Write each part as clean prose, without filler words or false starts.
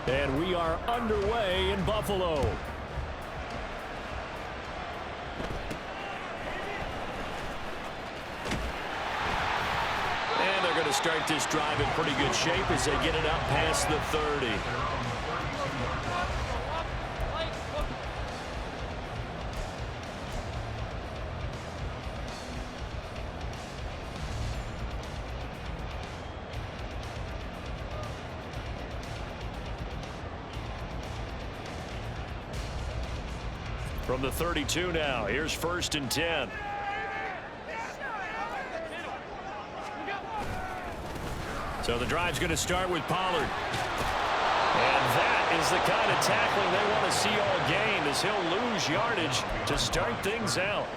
And we are underway in Buffalo. And they're going to start this drive in pretty good shape as they get it up past the 30. From the 32 now, here's 1st and 10. So the drive's going to start with Pollard. And that is the kind of tackling they want to see all game, as he'll lose yardage to start things out.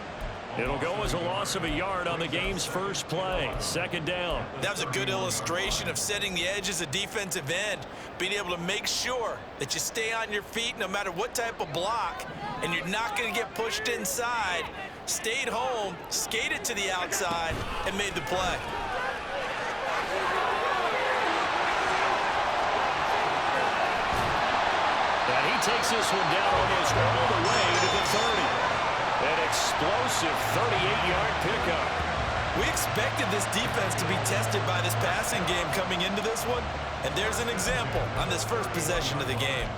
It'll go as a loss of a yard on the game's first play. 2nd down. That was a good illustration of setting the edge as a defensive end, being able to make sure that you stay on your feet no matter what type of block, and you're not going to get pushed inside. Stayed home, skated to the outside, and made the play. And he takes this one down almost all the way to the 30. An explosive 38-yard pickup. We expected this defense to be tested by this passing game coming into this one, and there's an example on this first possession of the game.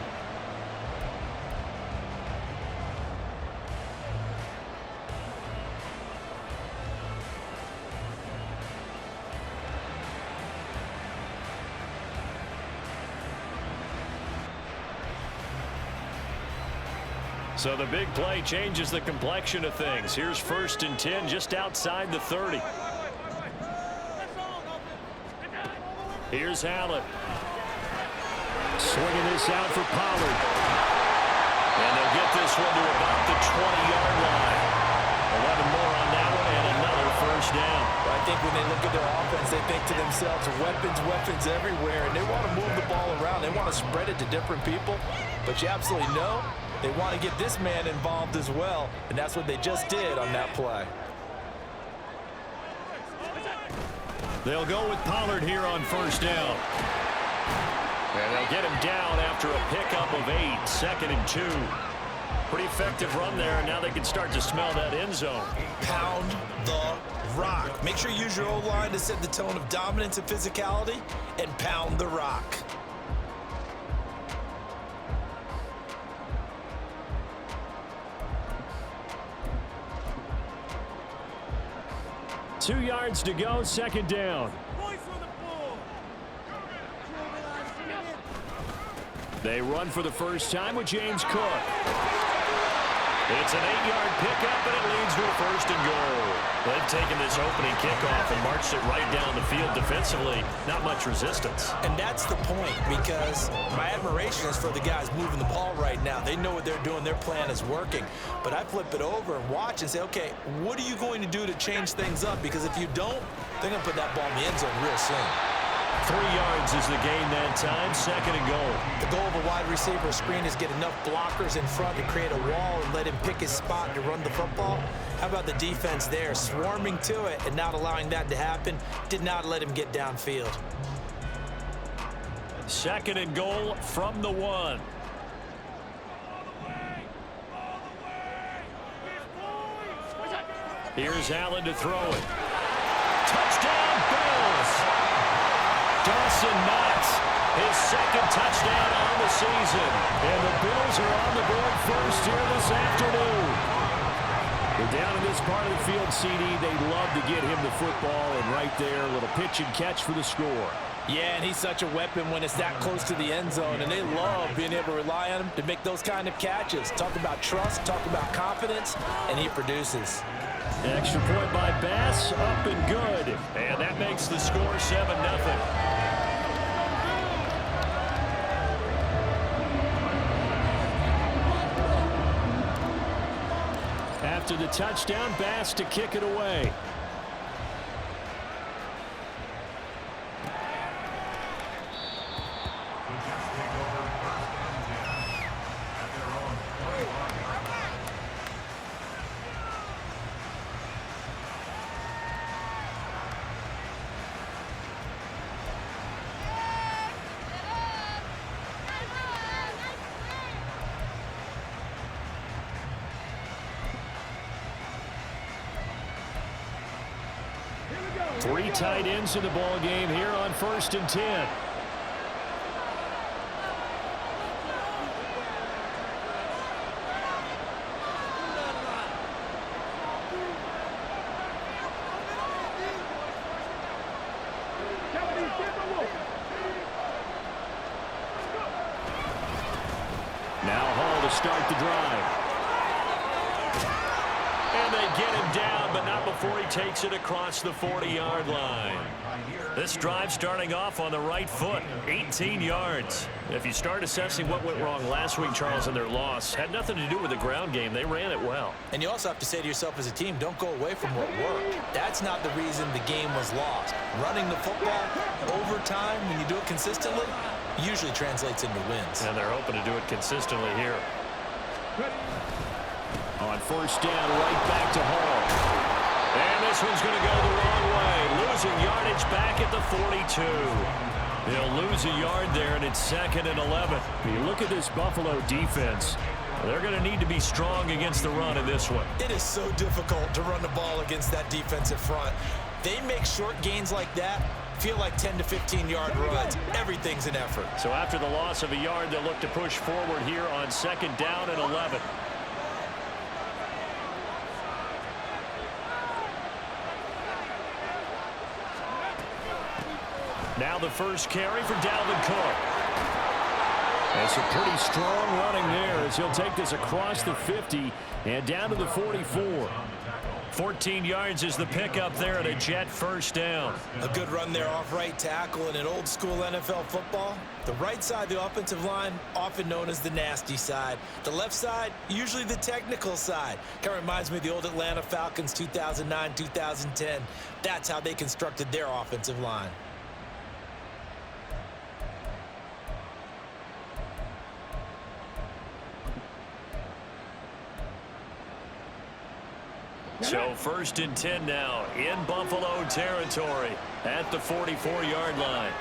So the big play changes the complexion of things. Here's 1st and 10 just outside the 30. Here's Allen. Swinging this out for Pollard. And they'll get this one to about the 20-yard line. 11 more on that one and another 1st down. I think when they look at their offense, they think to themselves, weapons, weapons everywhere, and they want to move the ball around. They want to spread it to different people, but you absolutely know they want to get this man involved as well, and that's what they just did on that play. They'll go with Pollard here on 1st down. And they'll get him down after a pickup of 8, 2nd and 2. Pretty effective run there, and now they can start to smell that end zone. Pound the rock. Make sure you use your O-line to set the tone of dominance and physicality, and pound the rock. Two yards to go, 2nd down. They run for the first time with James Cook. It's an 8-yard pickup, and it leads to a 1st and goal. They've taken this opening kickoff and marched it right down the field defensively. Not much resistance. And that's the point, because my admiration is for the guys moving the ball right now. They know what they're doing. Their plan is working. But I flip it over and watch and say, okay, what are you going to do to change things up? Because if you don't, they're going to put that ball in the end zone real soon. 3 yards is the gain that time, 2nd and goal. The goal of a wide receiver screen is get enough blockers in front to create a wall and let him pick his spot to run the football. How about the defense there, swarming to it and not allowing that to happen? Did not let him get downfield. 2nd and goal from the 1. Here's Allen to throw it. Touchdown, Bills! Dawson Knox, his 2nd touchdown on the season. And the Bills are on the board first here this afternoon. They're down in this part of the field, CD. They love to get him the football, and right there, a little pitch and catch for the score. Yeah, and he's such a weapon when it's that close to the end zone, and they love being able to rely on him to make those kind of catches. Talk about trust, talk about confidence, and he produces. Extra point by Bass, up and good. And that makes the score 7-0. After the touchdown, Bass to kick it away. Three tight ends in the ball game here on 1st and 10. Now Hall to start the drive. And they get him down, but not before he takes it across the 40-yard line. This drive starting off on the right foot, 18 yards. If you start assessing what went wrong last week, Charles, in their loss, had nothing to do with the ground game. They ran it well. And you also have to say to yourself as a team, don't go away from what worked. That's not the reason the game was lost. Running the football over time, when you do it consistently, usually translates into wins. And they're hoping to do it consistently here. On 1st down, right back to Hall. And this one's going to go the wrong way. Losing yardage back at the 42. They'll lose a yard there, and it's 2nd and 11. You look at this Buffalo defense. They're going to need to be strong against the run in this one. It is so difficult to run the ball against that defensive front. They make short gains like that feel like 10 to 15-yard runs. Everything's an effort. So after the loss of a yard, they'll look to push forward here on 2nd down and 11. Now the first carry for Dalvin Cook. That's a pretty strong running there as he'll take this across the 50 and down to the 44. 14 yards is the pickup there at a Jet 1st down. A good run there off right tackle in an old school NFL football. The right side of the offensive line, often known as the nasty side. The left side, usually the technical side. Kind of reminds me of the old Atlanta Falcons 2009-2010. That's how they constructed their offensive line. So 1st and 10 now in Buffalo territory at the 44-yard line.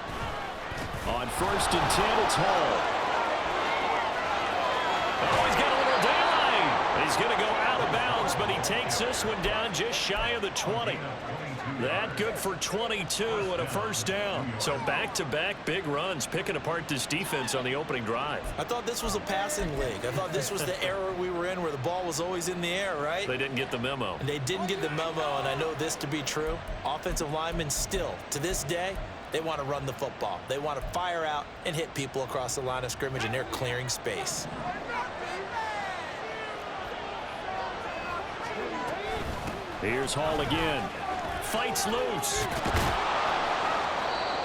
On 1st and 10, it's Hall. Oh, he's got a little daylight. He's going to go out of bounds, but he takes this one down just shy of the 20. That good for 22 and a 1st down. So back-to-back big runs, picking apart this defense on the opening drive. I thought this was a passing league. I thought this was the era we were in where the ball was always in the air, right? They didn't get the memo. And they didn't get the memo, and I know this to be true. Offensive linemen still, to this day, they want to run the football. They want to fire out and hit people across the line of scrimmage, and they're clearing space. Here's Hall again. Fights loose.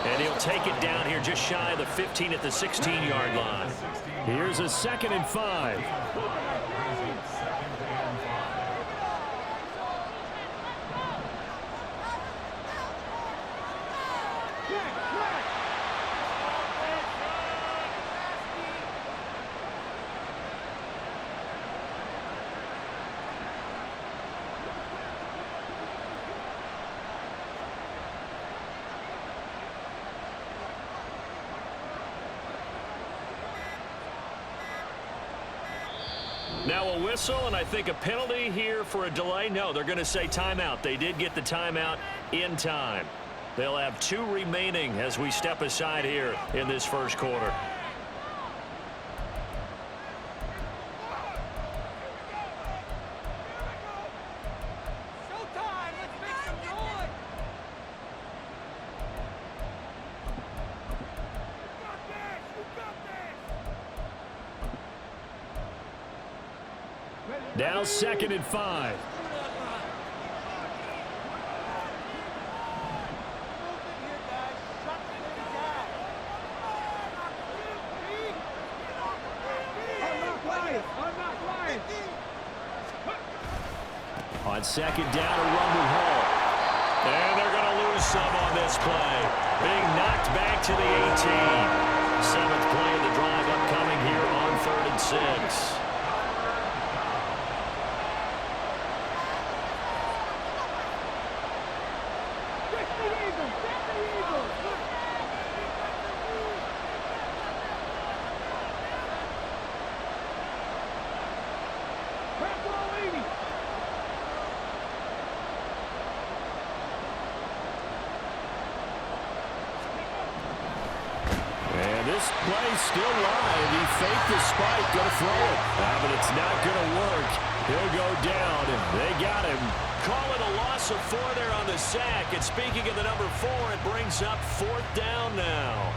And he'll take it down here just shy of the 15 at the 16-yard line. Here's a 2nd and 5. Now a whistle, and I think a penalty here for a delay. No, they're going to say timeout. They did get the timeout in time. They'll have 2 remaining as we step aside here in this 1st quarter. Now 2nd and 5. On 2nd down, a run with Hall. And they're going to lose some on this play. Being knocked back to the 18. 7th play of the drive upcoming here on 3rd and 6. play still live. He faked the spike, going to throw it. But it's not going to work. He'll go down, and they got him. Call it a loss of 4 there on the sack. And speaking of the number 4, it brings up 4th down now.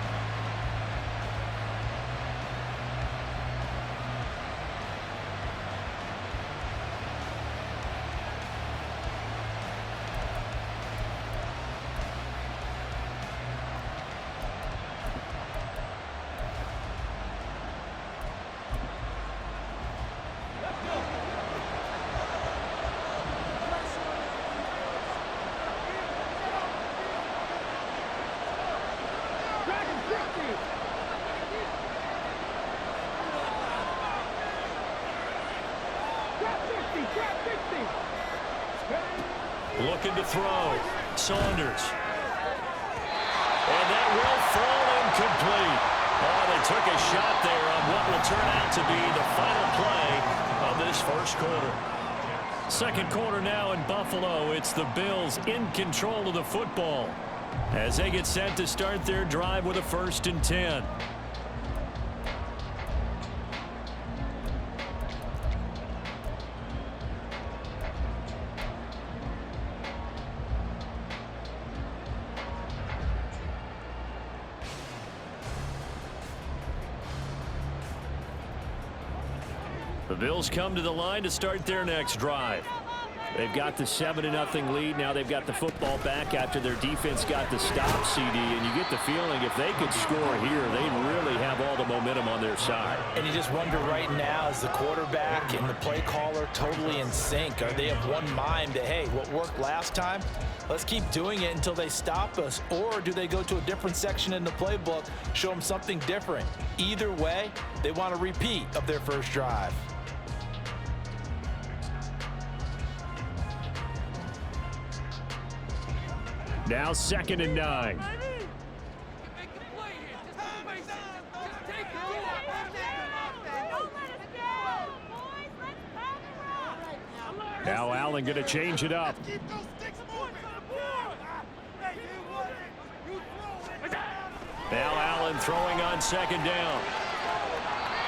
Looking to throw. Saunders. And that will fall incomplete. Oh, they took a shot there on what will turn out to be the final play of this first quarter. Second quarter now in Buffalo. It's the Bills in control of the football as they get set to start their drive with a 1st and 10. The Bills come to the line to start their next drive. They've got the 7-0 lead. Now they've got the football back after their defense got the stop, CD. And you get the feeling if they could score here, they'd really have all the momentum on their side. And you just wonder right now, is the quarterback and the play caller totally in sync? Are they of one mind that, hey, what worked last time, let's keep doing it until they stop us? Or do they go to a different section in the playbook, show them something different? Either way, they want a repeat of their first drive. Now 2nd and 9. Now Allen going to change it up. Now Allen throwing on 2nd down.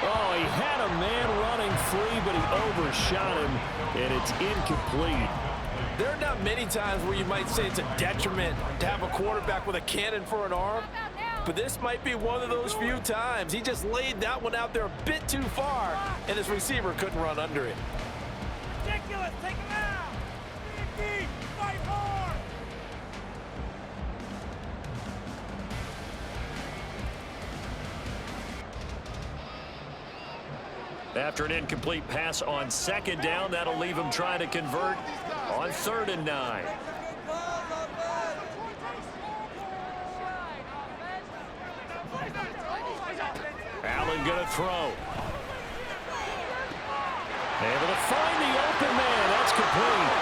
Oh, he had a man running free, but he overshot him, and it's incomplete. There are not many times where you might say it's a detriment to have a quarterback with a cannon for an arm, but this might be one of those few times. He just laid that one out there a bit too far, and his receiver couldn't run under it. Ridiculous! Take him out! Deep, fight hard! After an incomplete pass on 2nd down, that'll leave him trying to convert on 3rd and 9. Allen going to throw. Able to find the open man. That's complete.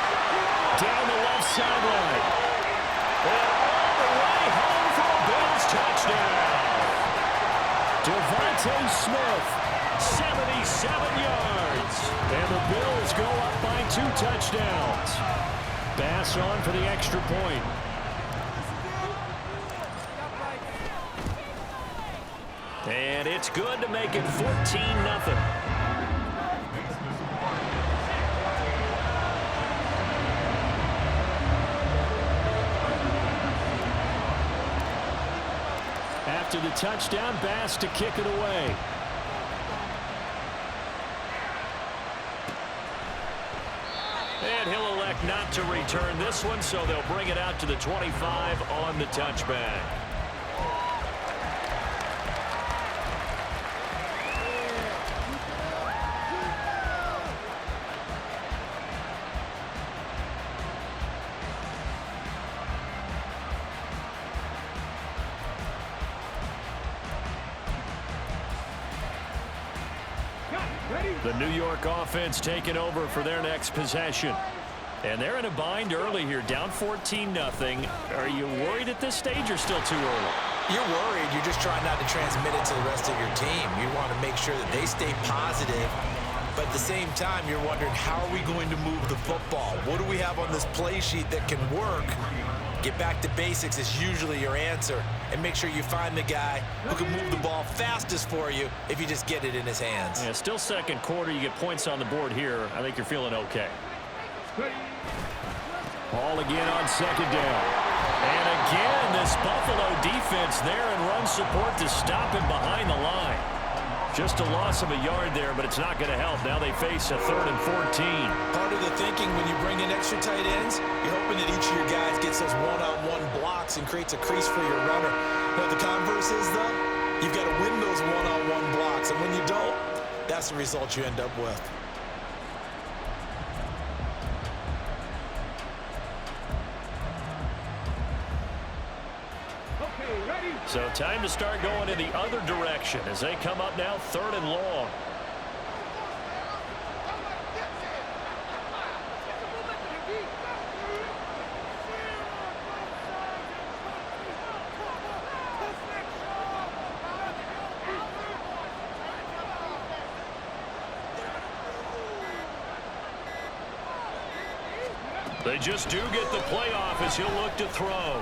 Down the left sideline. And all the way home for a Bills touchdown. Devontae Smith. 77 yards. And the Bills go up by 2 touchdowns. Bass on for the extra point. And it's good to make it 14-0. After the touchdown, Bass to kick it away. And he'll elect not to return this one, so they'll bring it out to the 25 on the touchback. The New York offense taking over for their next possession. And they're in a bind early here, down 14-0. Are you worried at this stage or still too early? You're worried. You're just trying not to transmit it to the rest of your team. You want to make sure that they stay positive. But at the same time, you're wondering, how are we going to move the football? What do we have on this play sheet that can work Get back to basics is usually your answer, and make sure you find the guy who can move the ball fastest for you if you just get it in his hands. Yeah, still second quarter. You get points on the board here. I think you're feeling okay. Ball again on second down. And again, this Buffalo defense there and run support to stop him behind the line. Just a loss of a yard there, but it's not going to help. Now they face a 3rd and 14. Part of the thinking when you bring in extra tight ends, you're hoping that each of your guys gets those one-on-one blocks and creates a crease for your runner. What the converse is, though, you've got to win those one-on-one blocks, and when you don't, that's the result you end up with. So time to start going in the other direction as they come up now 3rd and long. They just do get the playoff as he'll look to throw.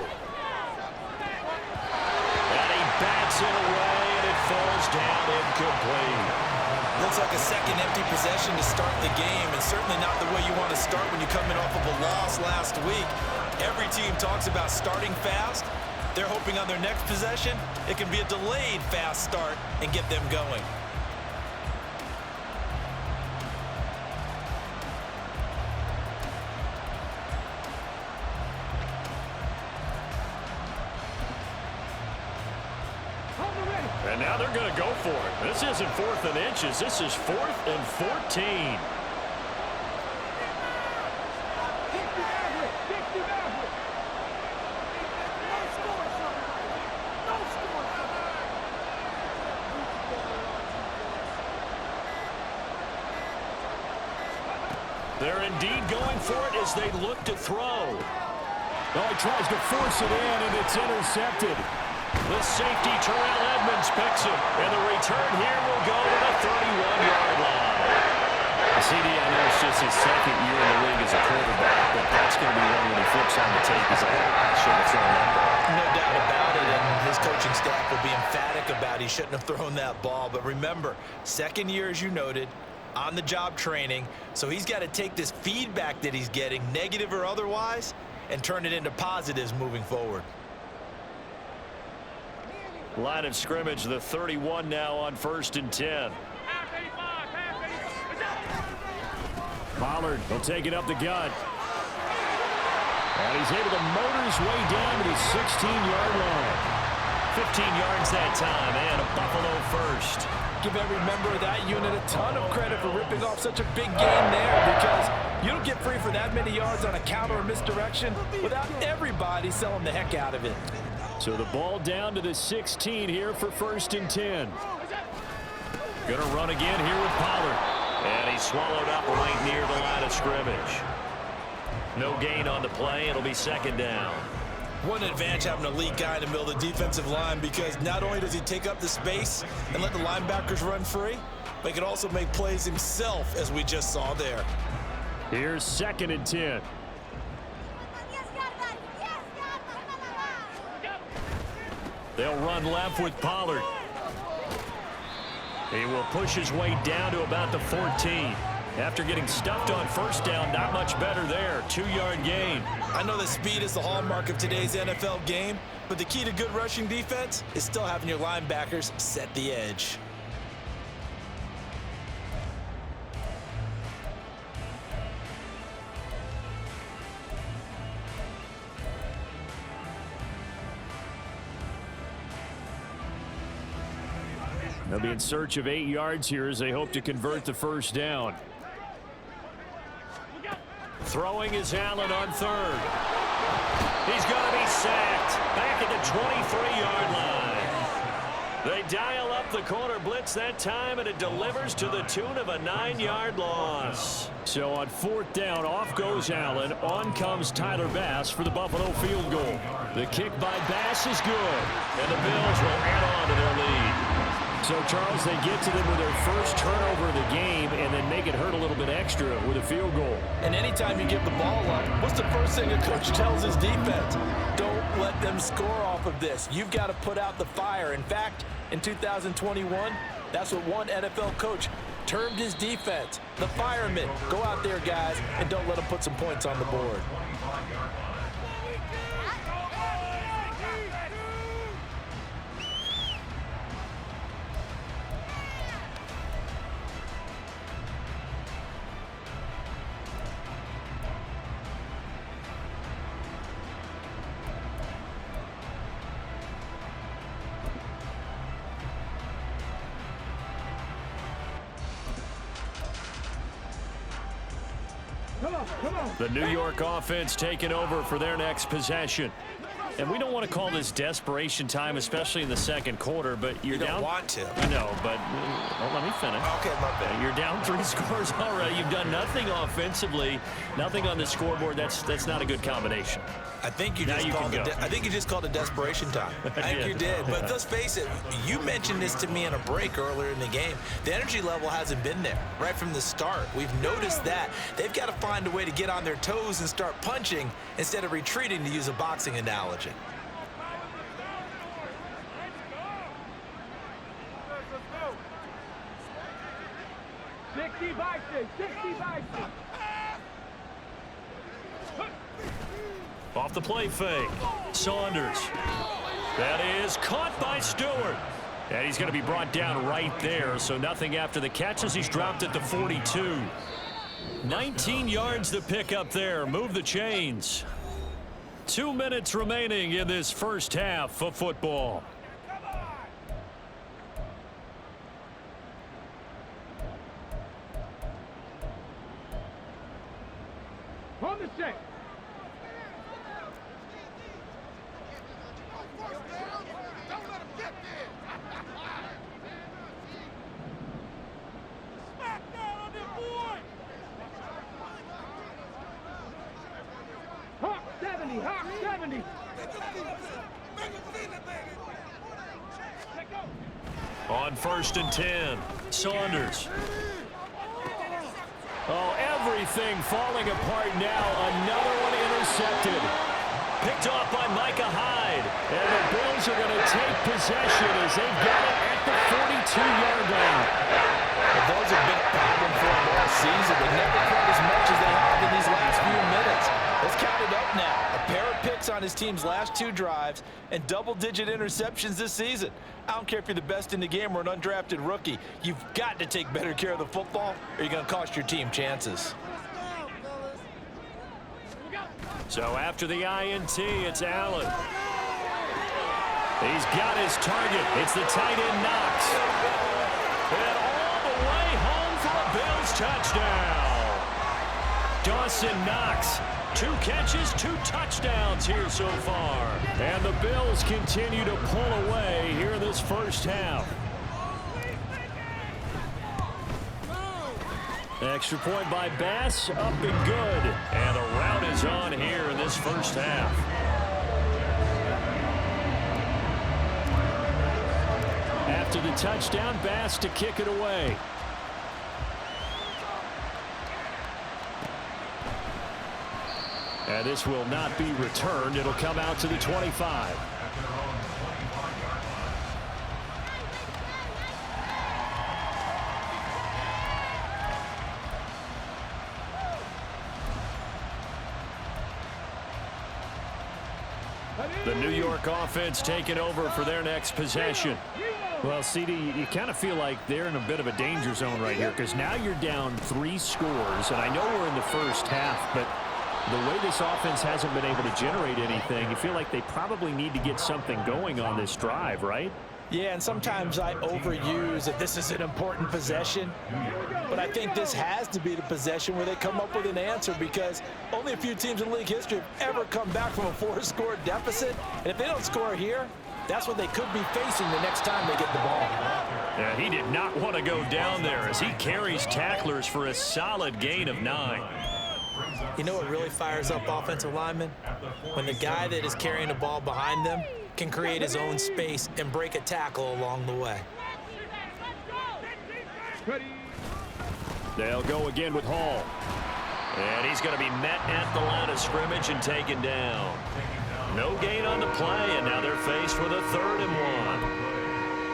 Bats it away, and it falls down incomplete. Looks like a second empty possession to start the game, and certainly not the way you want to start when you're coming off of a loss last week. Every team talks about starting fast. They're hoping on their next possession, it can be a delayed fast start and get them going. And now they're going to go for it. This isn't 4th and inches. This is 4th and 14. They're indeed going for it as they look to throw. Oh, he tries to force it in, and it's intercepted. The safety, Terrell Edmonds, picks it. And the return here will go to the 31-yard line. CD, I know it's just his second year in the league as a quarterback, but that's going to be one when he flips on the tape. He's like, I should have thrown that ball. No doubt about it, and his coaching staff will be emphatic about he shouldn't have thrown that ball. But remember, second year, as you noted, on-the-job training, so he's got to take this feedback that he's getting, negative or otherwise, and turn it into positives moving forward. Line of scrimmage, the 31 now on 1st and 10. Pollard will take it up the gut. And he's able to motor his way down to the 16-yard line. 15 yards that time, and a Buffalo first. Give every member of that unit a ton of credit for ripping off such a big game there, because you don't get free for that many yards on a counter or misdirection without everybody selling the heck out of it. So the ball down to the 16 here for 1st and 10. Going to run again here with Pollard. And he's swallowed up right near the line of scrimmage. No gain on the play. It'll be 2nd down. What an advantage having a elite guy in the middle of the defensive line, because not only does he take up the space and let the linebackers run free, but he can also make plays himself, as we just saw there. Here's 2nd and 10. They'll run left with Pollard. He will push his way down to about the 14. After getting stuffed on 1st down, not much better there. 2-yard gain. I know that speed is the hallmark of today's NFL game, but the key to good rushing defense is still having your linebackers set the edge. They'll be in search of 8 yards here as they hope to convert the 1st down. Throwing is Allen on 3rd. He's going to be sacked back at the 23-yard line. They dial up the corner blitz that time, and it delivers to the tune of a 9-yard loss. So on 4th down, off goes Allen. On comes Tyler Bass for the Buffalo field goal. The kick by Bass is good, and the Bills will add on to their lead. So, Charles, they get to them with their first turnover of the game and then make it hurt a little bit extra with a field goal. And anytime you give the ball up, what's the first thing a coach tells his defense? Don't let them score off of this. You've got to put out the fire. In fact, in 2021, that's what one NFL coach termed his defense, the firemen. Go out there, guys, and don't let them put some points on the board. The New York offense taking over for their next possession. And we don't want to call this desperation time, especially in the second quarter, but You don't want to. No, but let me finish. Okay, my bad. You're down 3 scores already. You've done nothing offensively, nothing on the scoreboard. That's not a good combination. I think you just called it desperation time. I think you did. But let's face it, you mentioned this to me in a break earlier in the game. The energy level hasn't been there right from the start. We've noticed that. They've got to find a way to get on their toes and start punching instead of retreating, to use a boxing analogy. Off the play fake. Saunders. That is caught by Stewart. And he's going to be brought down right there. So nothing after the catch as he's dropped at the 42. 19 yards to pick up there. Move the chains. 2 minutes remaining in this first half of football. On the check. Hawk 70, Hawk 70. On 1st and 10, Saunders. Oh, everything falling apart now. Another one intercepted. Picked off by Micah Hyde. And the Bills are going to take possession as they've got it at the 42-yard line. But those have been a problem for them all season. They never quite as much as they have in these last few minutes. Let's count it up now. A pair of picks on his team's last 2 drives and double-digit interceptions this season. I don't care if you're the best in the game or an undrafted rookie. You've got to take better care of the football or you're going to cost your team chances. So after the INT, it's Allen. He's got his target. It's the tight end Knox. And all the way home for a Bills touchdown. Dawson Knox. 2 catches, 2 touchdowns here so far. And the Bills continue to pull away here in this first half. Extra point by Bass, up and good. And the rout is on here in this first half. After the touchdown, Bass to kick it away. And this will not be returned. It'll come out to the 25. The New York offense taking over for their next possession. Well, CD, you kind of feel like they're in a bit of a danger zone right here because now you're down 3 scores. And I know we're in the first half, but the way this offense hasn't been able to generate anything, you feel like they probably need to get something going on this drive, right? Yeah, and sometimes I overuse that this is an important possession. But I think this has to be the possession where they come up with an answer because only a few teams in league history have ever come back from a 4-score deficit. And if they don't score here, that's what they could be facing the next time they get the ball. Yeah, he did not want to go down there as he carries tacklers for a solid gain of 9. You know what really fires up offensive linemen? When the guy that is carrying the ball behind them can create his own space and break a tackle along the way. They'll go again with Hall. And he's going to be met at the line of scrimmage and taken down. No gain on the play, and now they're faced with a 3rd and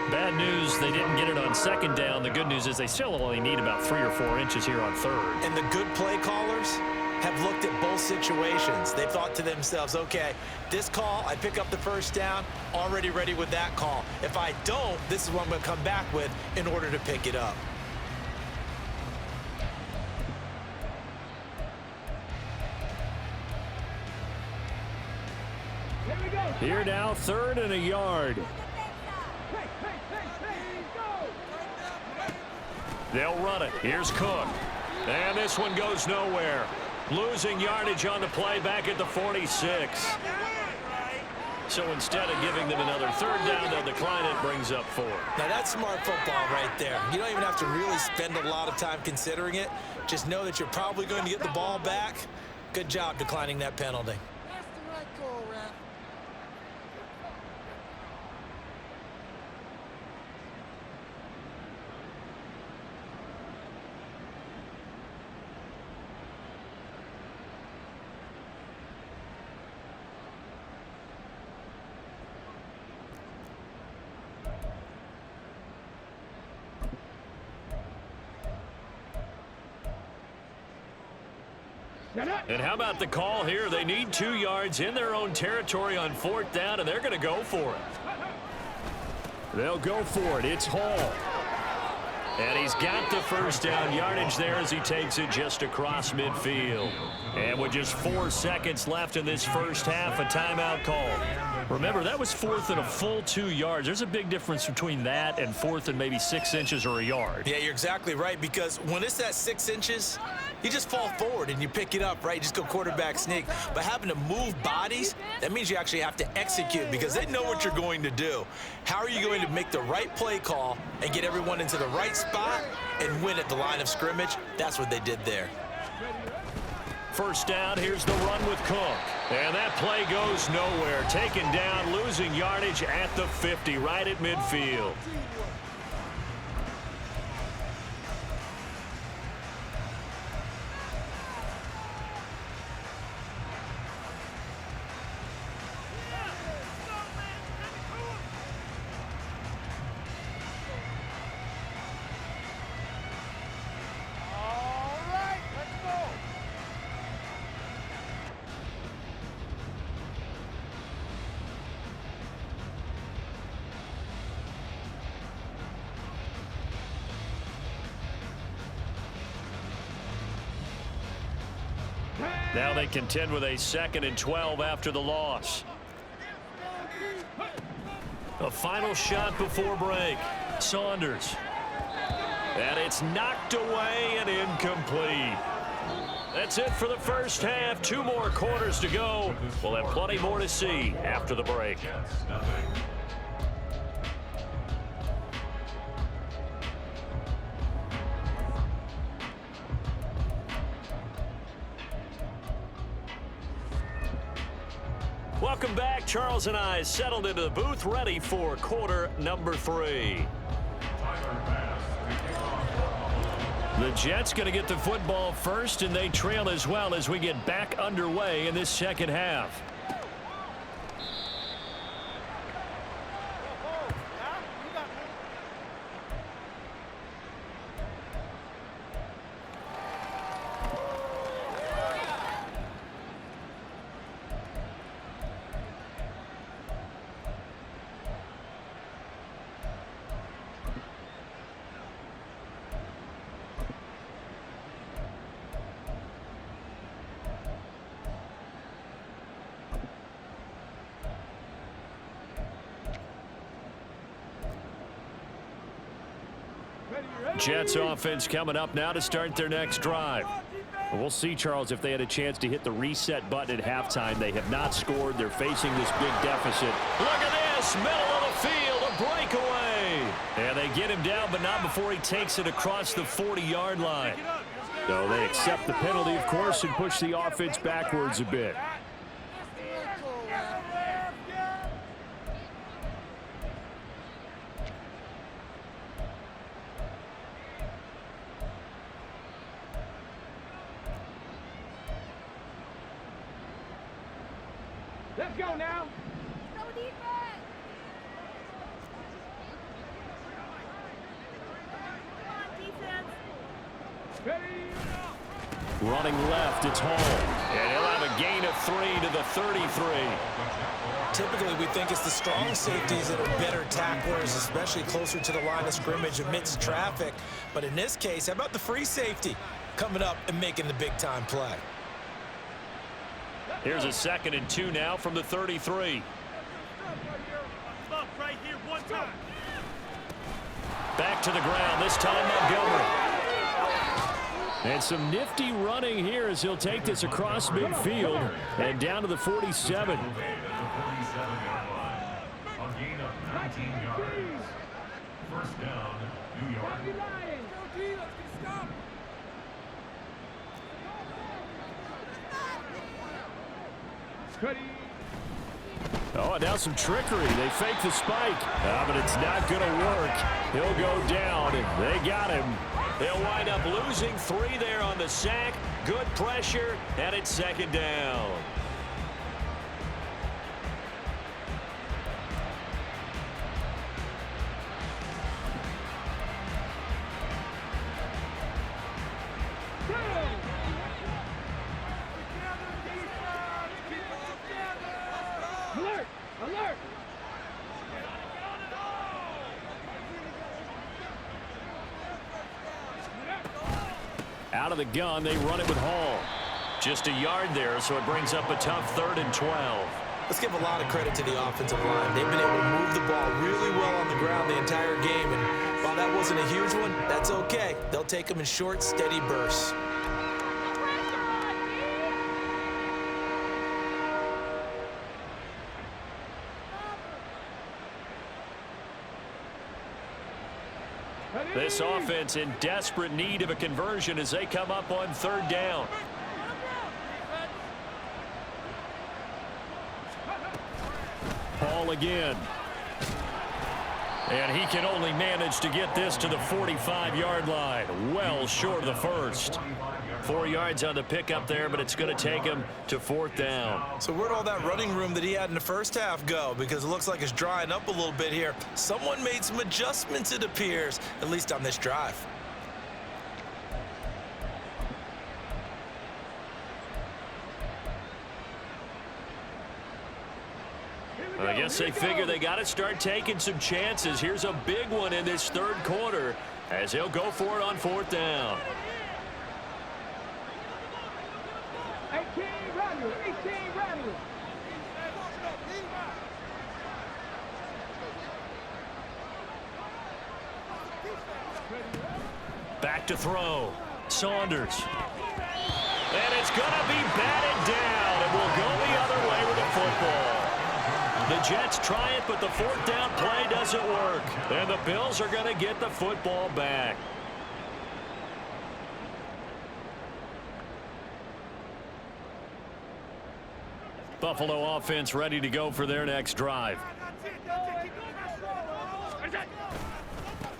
1. Bad news, they didn't get it on 2nd down. The good news is they still only need about 3 or 4 inches here on 3rd. And the good play callers have looked at both situations. They've thought to themselves, okay, this call, I pick up the 1st down, already ready with that call. If I don't, this is what I'm going to come back with in order to pick it up. Here now, 3rd and a yard. They'll run it. Here's Cook. And this one goes nowhere. Losing yardage on the play back at the 46. So instead of giving them another 3rd down, they'll decline it, brings up 4. Now that's smart football right there. You don't even have to really spend a lot of time considering it. Just know that you're probably going to get the ball back. Good job declining that penalty. That's the right call, ref. And how about the call here? They need 2 yards in their own territory on 4th down, and they're going to go for it. They'll go for it. It's Hall. And he's got the 1st down yardage there as he takes it just across midfield. And with just 4 seconds left in this first half, a timeout call. Remember, that was 4th and a full 2 yards. There's a big difference between that and 4th and maybe 6 inches or a yard. Yeah, you're exactly right, because when it's at 6 inches, you just fall forward and you pick it up, right? You just go quarterback sneak. But having to move bodies, that means you actually have to execute because they know what you're going to do. How are you going to make the right play call and get everyone into the right spot and win at the line of scrimmage? That's what they did there. 1st down, here's the run with Cook. And that play goes nowhere. Taken down, losing yardage at the 50, right at midfield. Now they contend with a 2nd and 12 after the loss. A final shot before break. Saunders. And it's knocked away and incomplete. That's it for the first half. 2 more quarters to go. We'll have plenty more to see after the break. Welcome back. Charles and I settled into the booth, ready for quarter number 3. The Jets going to get the football first, and they trail as well as we get back underway in this second half. Jets offense coming up now to start their next drive. We'll see, Charles, if they had a chance to hit the reset button at halftime. They have not scored. They're facing this big deficit. Look at this, middle of the field, a breakaway. And they get him down, but not before he takes it across the 40-yard line. So they accept the penalty, of course, and push the offense backwards a bit. Let's go now. No defense. Come on, defense. Ready. Running left, it's Hall. And he'll have a gain of 3 to the 33. Typically, we think it's the strong safeties that are better tacklers, especially closer to the line of scrimmage amidst traffic. But in this case, how about the free safety coming up and making the big-time play? Here's a 2nd and 2 now from the 33. Stop right here one time. Back to the ground, this time Montgomery. And some nifty running here as he'll take this across midfield and down to the 47. A gain of 19 yards. First down, New York. Oh, and now some trickery. They fake the spike. But it's not going to work. He'll go down. They got him. They'll wind up losing 3 there on the sack. Good pressure, and it's 2nd down. Alert! Alert! Out of the gun, they run it with Hall. Just a yard there, so it brings up a tough 3rd and 12. Let's give a lot of credit to the offensive line. They've been able to move the ball really well on the ground the entire game. And while that wasn't a huge one, that's okay. They'll take them in short, steady bursts. This offense in desperate need of a conversion as they come up on 3rd down. Hall again. And he can only manage to get this to the 45-yard line. Well short of the first. 4 yards on the pickup there, but it's going to take him to 4th down. So where'd all that running room that he had in the first half go? Because it looks like it's drying up a little bit here. Someone made some adjustments, it appears, at least on this drive. I guess they figure they got to start taking some chances. Here's a big one in this 3rd quarter as he'll go for it on 4th down. 18 running, 18 running. Back to throw. Saunders. And it's going to be batted down, and we'll go the other way with the football. The Jets try it, but the 4th down play doesn't work. And the Bills are going to get the football back. Buffalo offense ready to go for their next drive.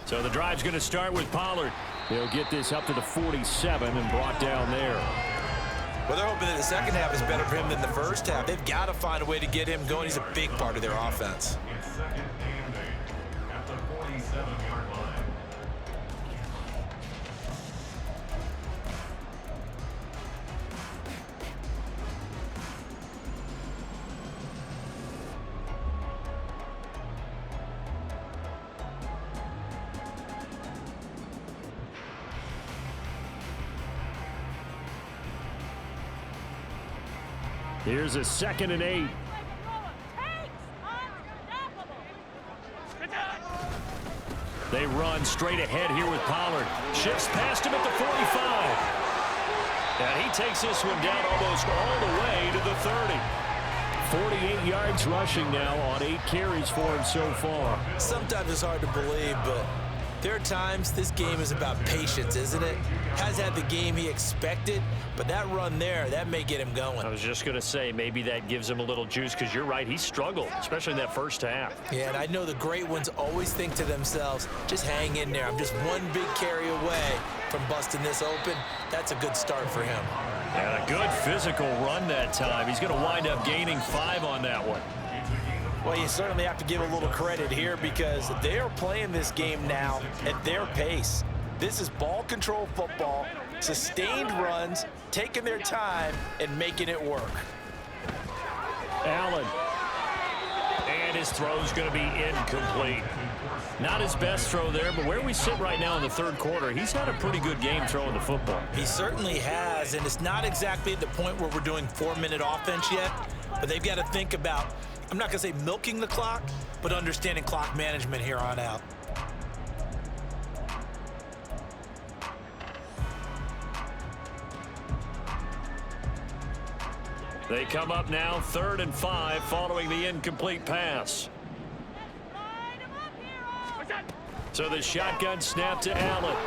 So the drive's going to start with Pollard. He'll get this up to the 47 and brought down there. Well, they're hoping that the second half is better for him than the first half. They've got to find a way to get him going. He's a big part of their offense. It's 2nd and 8 at the 47-yard line. Here's a 2nd and 8. They run straight ahead here with Pollard. Shifts past him at the 45. And he takes this one down almost all the way to the 30. 48 yards rushing now on 8 carries for him so far. Sometimes it's hard to believe, but there are times this game is about patience, isn't it? Has had the game he expected, but that run there, that may get him going. I was just going to say maybe that gives him a little juice because you're right. He struggled, especially in that first half. Yeah, and I know the great ones always think to themselves, just hang in there. I'm just one big carry away from busting this open, that's a good start for him. And a good physical run that time. He's going to wind up gaining 5 on that one. Well, you certainly have to give a little credit here because they are playing this game now at their pace. This is ball control football, sustained runs, taking their time and making it work. Allen. And his throw's going to be incomplete. Not his best throw there, but where we sit right now in the third quarter, he's had a pretty good game throwing the football. He certainly has, and it's not exactly at the point where we're doing 4-minute offense yet, but they've got to think about, I'm not going to say milking the clock, but understanding clock management here on out. They come up now 3rd and 5 following the incomplete pass. So the shotgun snap to Allen.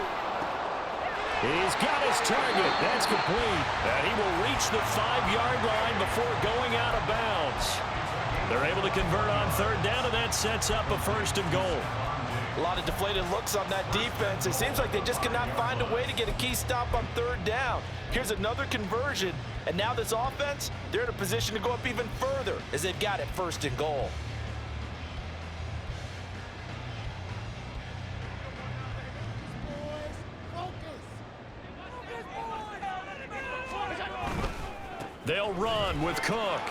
He's got his target. That's complete. And he will reach the 5-yard line before going out of bounds. They're able to convert on 3rd down, and that sets up a 1st and goal. A lot of deflated looks on that defense. It seems like they just cannot find a way to get a key stop on 3rd down. Here's another conversion, and now this offense, they're in a position to go up even further as they've got it 1st and goal. They'll run with Cook.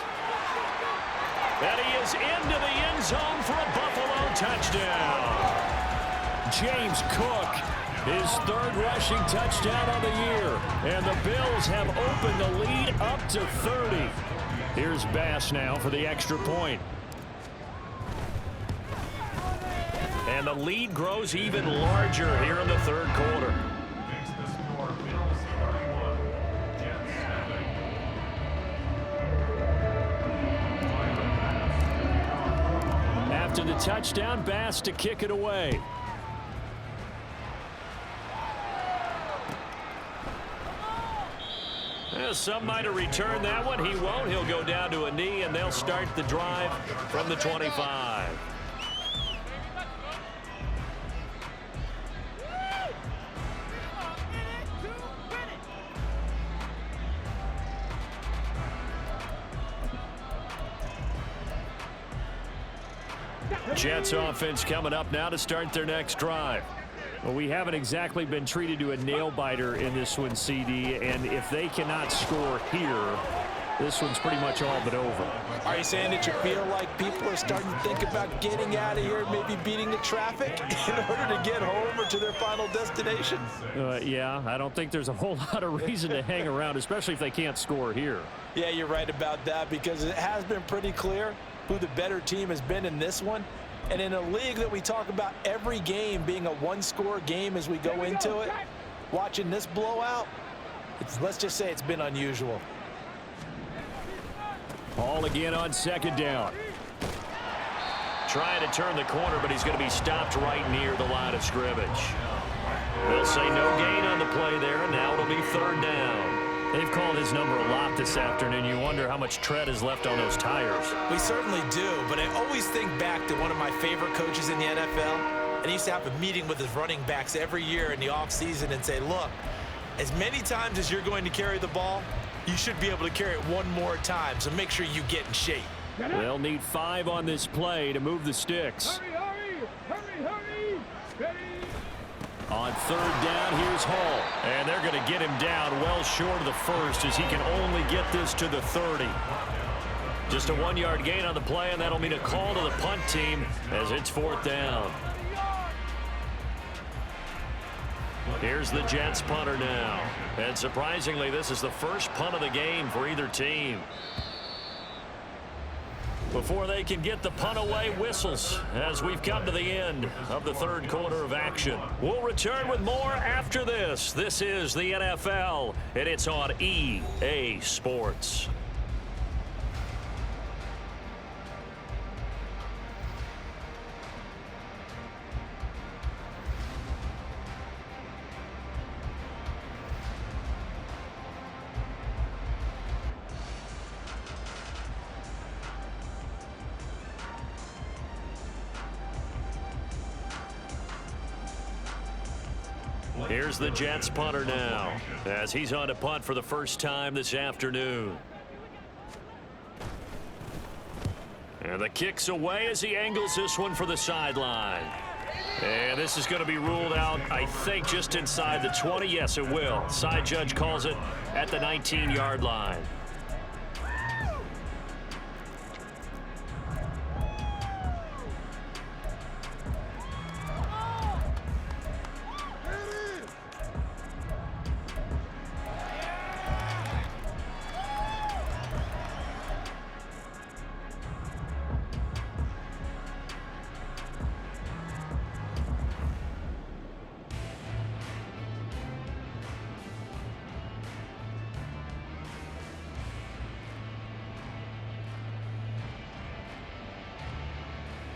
And he is into the end zone for a Buffalo touchdown. James Cook, his 3rd rushing touchdown of the year. And the Bills have opened the lead up to 30. Here's Bass now for the extra point. And the lead grows even larger here in the 3rd quarter. Makes the score Bills 31, Jets 7. After the touchdown, Bass to kick it away. Some might have returned that one. He won't. He'll go down to a knee, and they'll start the drive from the 25. Jets offense coming up now to start their next drive. Well, we haven't exactly been treated to a nail-biter in this one, CD, and if they cannot score here, this one's pretty much all but over. Are you saying that you feel like people are starting to think about getting out of here, maybe beating the traffic in order to get home or to their final destination? Yeah, I don't think there's a whole lot of reason to hang around, especially if they can't score here. Yeah, you're right about that because it has been pretty clear who the better team has been in this one. And in a league that we talk about every game being a one-score game as we go into it, watching this blowout, let's just say it's been unusual. Ball again on 2nd down. Trying to turn the corner, but he's going to be stopped right near the line of scrimmage. They'll say no gain on the play there, and now it'll be 3rd down. They've called his number a lot this afternoon. You wonder how much tread is left on those tires. We certainly do, but I always think back to one of my favorite coaches in the NFL, and he used to have a meeting with his running backs every year in the offseason and say, look, as many times as you're going to carry the ball, you should be able to carry it one more time, so make sure you get in shape. They'll need 5 on this play to move the sticks. Hurry! Ready? On 3rd down, here's Hall. And they're going to get him down well short of the 1st as he can only get this to the 30. Just a 1-yard gain on the play, and that'll mean a call to the punt team as it's 4th down. Here's the Jets punter now. And surprisingly, this is the first punt of the game for either team. Before they can get the punt away, whistles as we've come to the end of the 3rd quarter of action. We'll return with more after this. This is the NFL, and it's on EA Sports. Here's the Jets punter now, as he's on to punt for the first time this afternoon. And the kick's away as he angles this one for the sideline. And this is going to be ruled out, I think, just inside the 20. Yes, it will. Side judge calls it at the 19-yard line.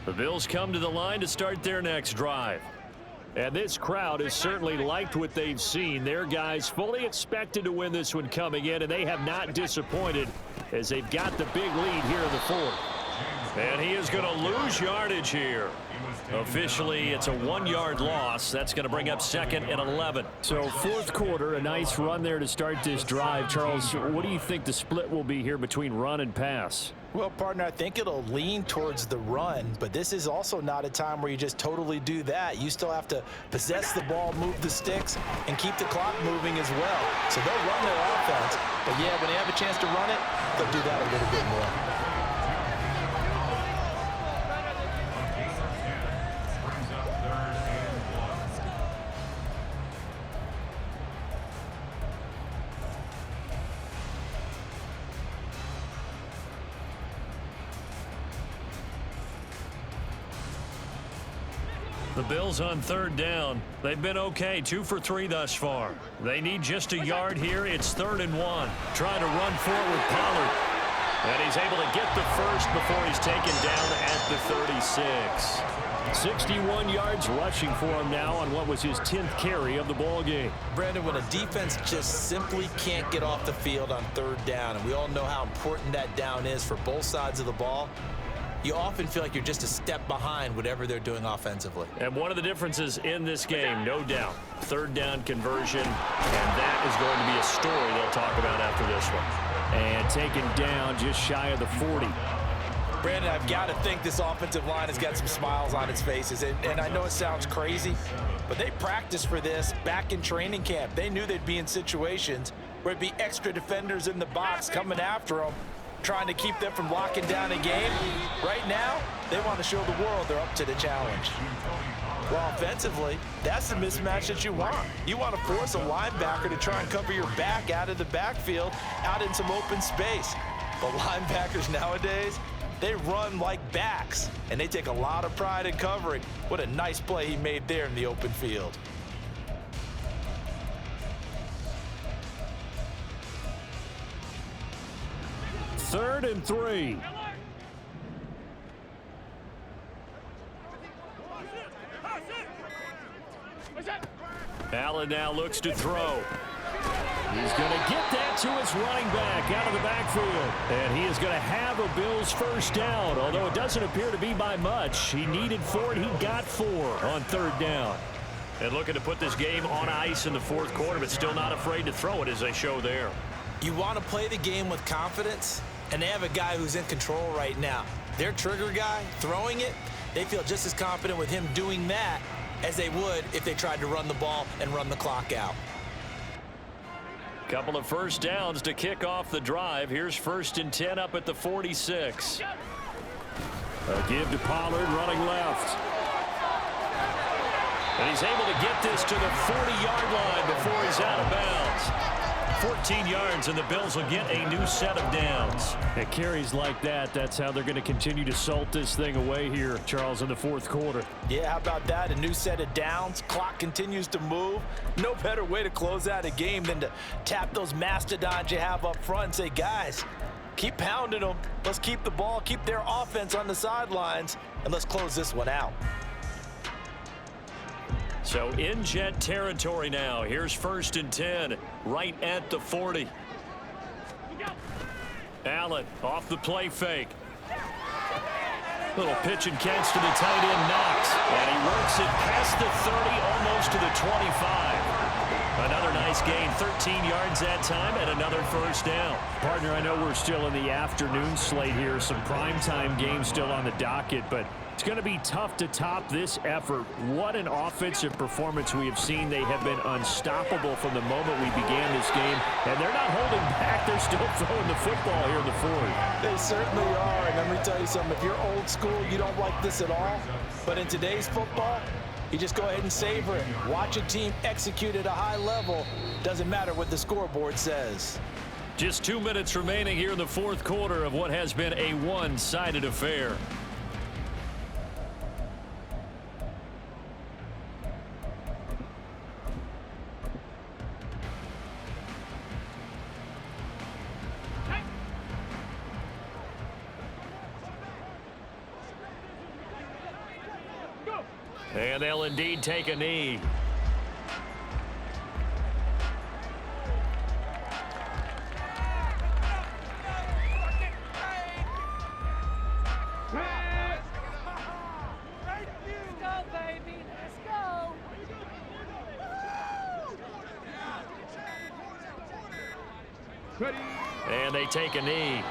The Bills come to the line to start their next drive. And this crowd has certainly liked what they've seen. Their guys fully expected to win this one coming in, and they have not disappointed as they've got the big lead here in the fourth. And he is going to lose yardage here. Officially, it's a 1-yard loss. That's going to bring up 2nd and 11. So fourth quarter, a nice run there to start this drive. Charles, what do you think the split will be here between run and pass? Well, partner, I think it'll lean towards the run, but this is also not a time where you just totally do that. You still have to possess the ball, move the sticks, and keep the clock moving as well. So they'll run their offense, but yeah, when they have a chance to run it, they'll do that a little bit more. The Bills on 3rd down. They've been okay, 2 for 3 thus far. They need just a yard here. It's 3rd and 1. Trying to run forward with Pollard. And he's able to get the first before he's taken down at the 36. 61 yards rushing for him now on what was his 10th carry of the ball game. Brandon, when a defense just simply can't get off the field on 3rd down, and we all know how important that down is for both sides of the ball, you often feel like you're just a step behind whatever they're doing offensively. And one of the differences in this game, no doubt, 3rd down conversion, and that is going to be a story they'll talk about after this one. And taken down just shy of the 40. Brandon, I've got to think this offensive line has got some smiles on its faces. And I know it sounds crazy, but they practiced for this back in training camp. They knew they'd be in situations where it'd be extra defenders in the box coming after them, trying to keep them from locking down a game. Right now, they want to show the world they're up to the challenge. Well, offensively, that's the mismatch that you want. You want to force a linebacker to try and cover your back out of the backfield, out in some open space. But linebackers nowadays, they run like backs, and they take a lot of pride in covering. What a nice play he made there in the open field. Third and 3. Allen now looks to throw. He's going to get that to his running back out of the backfield. And he is going to have a Bills first down, although it doesn't appear to be by much. He needed 4, and he got 4 on 3rd down. And looking to put this game on ice in the fourth quarter, but still not afraid to throw it as they show there. You want to play the game with confidence, and they have a guy who's in control right now. Their trigger guy, throwing it, they feel just as confident with him doing that as they would if they tried to run the ball and run the clock out. Couple of first downs to kick off the drive. Here's 1st and 10 up at the 46. A give to Pollard running left. And he's able to get this to the 40-yard line before he's out of bounds. 14 yards, and the Bills will get a new set of downs. At carries like that, that's how they're going to continue to salt this thing away here, Charles, in the fourth quarter. Yeah, how about that? A new set of downs. Clock continues to move. No better way to close out a game than to tap those mastodons you have up front and say, guys, keep pounding them. Let's keep the ball, keep their offense on the sidelines, and let's close this one out. So in Jet territory now. Here's 1st and 10 right at the 40. Allen off the play fake. Little pitch and catch to the tight end, Knox. And he works it past the 30, almost to the 25. Nice gain, 13 yards that time, and another first down. Partner, I know we're still in the afternoon slate here. Some primetime games still on the docket, but it's going to be tough to top this effort. What an offensive performance we have seen. They have been unstoppable from the moment we began this game, and they're not holding back. They're still throwing the football here in the fourth. They certainly are, and let me tell you something. If you're old school, you don't like this at all. But in today's football, you just go ahead and savor it. Watch a team execute at a high level. Doesn't matter what the scoreboard says. Just 2 minutes remaining here in the fourth quarter of what has been a one-sided affair. And they'll indeed take a knee. And they take a knee.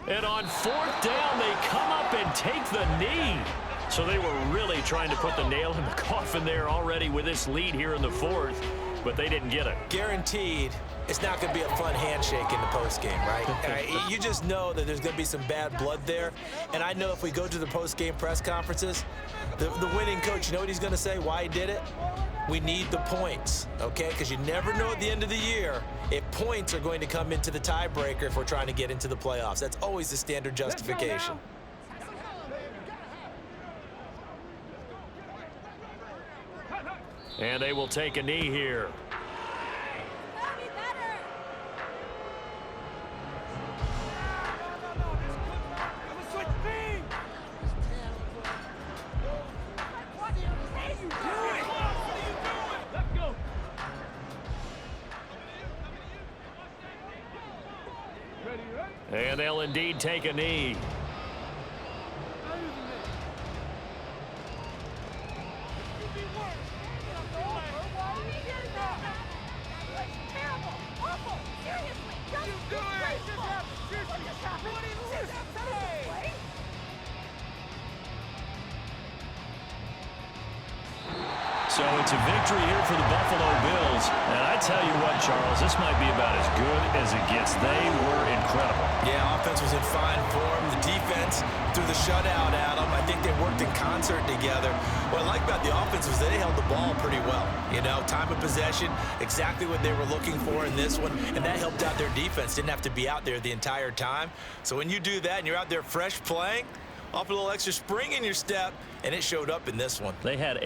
And on fourth down, they come up and take the knee. So they were really trying to put the nail in the coffin there already with this lead here in the fourth, but they didn't get it. Guaranteed, it's not going to be a fun handshake in the postgame, right? You just know that there's going to be some bad blood there. And I know if we go to the postgame press conferences, the winning coach, you know what he's going to say, why he did it? We need the points, okay? Because you never know at the end of the year if points are going to come into the tiebreaker if we're trying to get into the playoffs. That's always the standard justification. And they will take a knee here. And they'll indeed take a knee. So it's a victory here for the Buffalo Bills. And I tell you what, Charles, this might be about as good as it gets. They were incredible. Yeah, offense was in fine form. The defense threw the shutout at them. I think they worked in concert together. What I like about the offense was they held the ball pretty well. You know, time of possession, exactly what they were looking for in this one, and that helped out their defense. Didn't have to be out there the entire time. So when you do that and you're out there fresh playing, off a little extra spring in your step, and it showed up in this one. They had